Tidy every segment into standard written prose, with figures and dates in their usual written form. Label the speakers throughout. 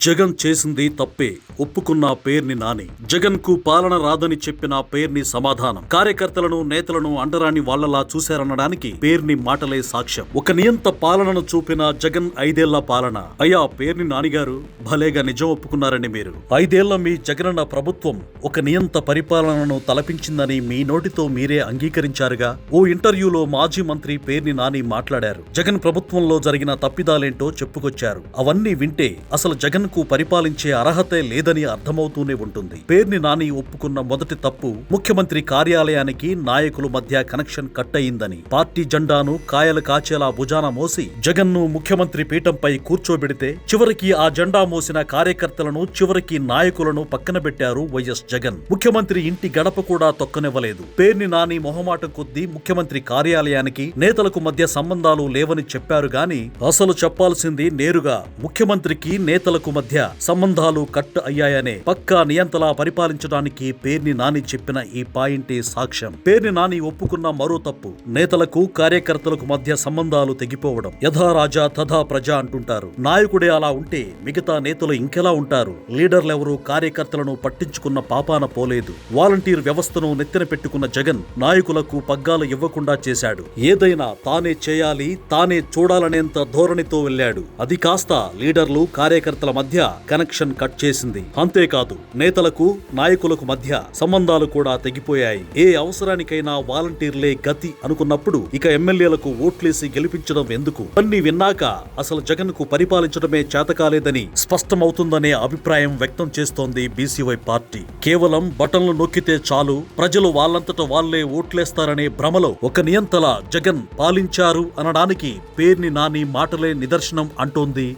Speaker 1: జగన్ చేసింది తప్పే, ఒప్పుకున్న పేర్ని నాని. జగన్ కు పాలన రాదని చెప్పిన పేర్ని సమాధానం. కార్యకర్తలను నేతలను అండరాని వాళ్లలా చూశారనడానికి పేర్ని మాటలే సాక్ష్యం. ఒక నియంత పాలనను చూపిన జగన్ 5 ఏళ్ల పాలన. అయ్యా పేర్ని నానిగారు, భలేగా నిజం ఒప్పుకున్నారండి మీరు. 5 ఏళ్ల మీ జగనన్న ప్రభుత్వం ఒక నియంత పరిపాలనను తలపించిందని మీ నోటితో మీరే అంగీకరించారుగా. ఓ ఇంటర్వ్యూలో మాజీ మంత్రి పేర్ని నాని మాట్లాడారు. జగన్ ప్రభుత్వంలో జరిగిన తప్పిదాలేంటో చెప్పుకొచ్చారు. అవన్నీ వింటే అసలు జగన్ కు పరిపాలించే అర్హతే లేదని అర్థమవుతూనే ఉంటుంది. పేర్ని నాని ఒప్పుకున్న మొదటి తప్పు ముఖ్యమంత్రి కార్యాలయానికి నాయకుల మధ్య కనెక్షన్ కట్ అయిందని. పార్టీ జెండాను కాయలు కాచేలా భుజాన మోసి జగన్ ను ముఖ్యమంత్రి పీఠంపై కూర్చోబెడితే చివరికి ఆ జెండా మోసిన కార్యకర్తలను, చివరికి నాయకులను పక్కన పెట్టారు వైఎస్ జగన్. ముఖ్యమంత్రి ఇంటి గడప కూడా తొక్కనివ్వలేదు. పేర్ని నాని మొహమాటం కొద్దీ ముఖ్యమంత్రి కార్యాలయానికి నేతలకు మధ్య సంబంధాలు లేవని చెప్పారు గాని అసలు చెప్పాల్సింది నేరుగా ముఖ్యమంత్రికి నేతలకు మధ్య సంబంధాలు కట్ అయ్యాయనే. పక్కా నియంతలా పరిపాలించడానికి పేర్ని నాని చెప్పిన ఈ పాయింటే సాక్ష్యం. పేర్ని నాని ఒప్పుకున్న మరో తప్పు నేతలకు కార్యకర్తలకు మధ్య సంబంధాలు తెగిపోవడం. యథా రాజా తథా ప్రజ అంటుంటారు. నాయకుడే అలా ఉంటే మిగతా నేతలు ఇంకెలా ఉంటారు? లీడర్లెవరూ కార్యకర్తలను పట్టించుకున్న పాపాన పోలేదు. వాలంటీర్ వ్యవస్థను నెత్తిన పెట్టుకున్న జగన్ నాయకులకు పగ్గాలు ఇవ్వకుండా చేశాడు. ఏదైనా తానే చేయాలి, తానే చూడాలనేంత ధోరణితో వెళ్లాడు. అది కాస్త లీడర్లు కార్యకర్తల మధ్య కనెక్షన్ కట్ చేసింది. అంతేకాదు నేతలకు నాయకులకు మధ్య సంబంధాలు కూడా తెగిపోయాయి. ఏ అవసరానికైనా వాలంటీర్లే గతి అనుకున్నప్పుడు ఇక ఎమ్మెల్యేలకు ఓట్లేసి గెలిపించడం ఎందుకు? అన్ని విన్నాక అసలు జగన్ కు పరిపాలించడమే చేతకాలేదని స్పష్టమవుతుందనే అభిప్రాయం వ్యక్తం చేస్తోంది బీసీవై పార్టీ. కేవలం బటన్లు నొక్కితే చాలు, ప్రజలు వాళ్ళంతట వాళ్లే ఓట్లేస్తారనే భ్రమలో ఒక నియంతలా జగన్ పాలించారు అనడానికి పేర్ని నాని మాటలే నిదర్శనం అంటోంది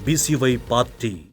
Speaker 1: బీసీవై పార్టీ.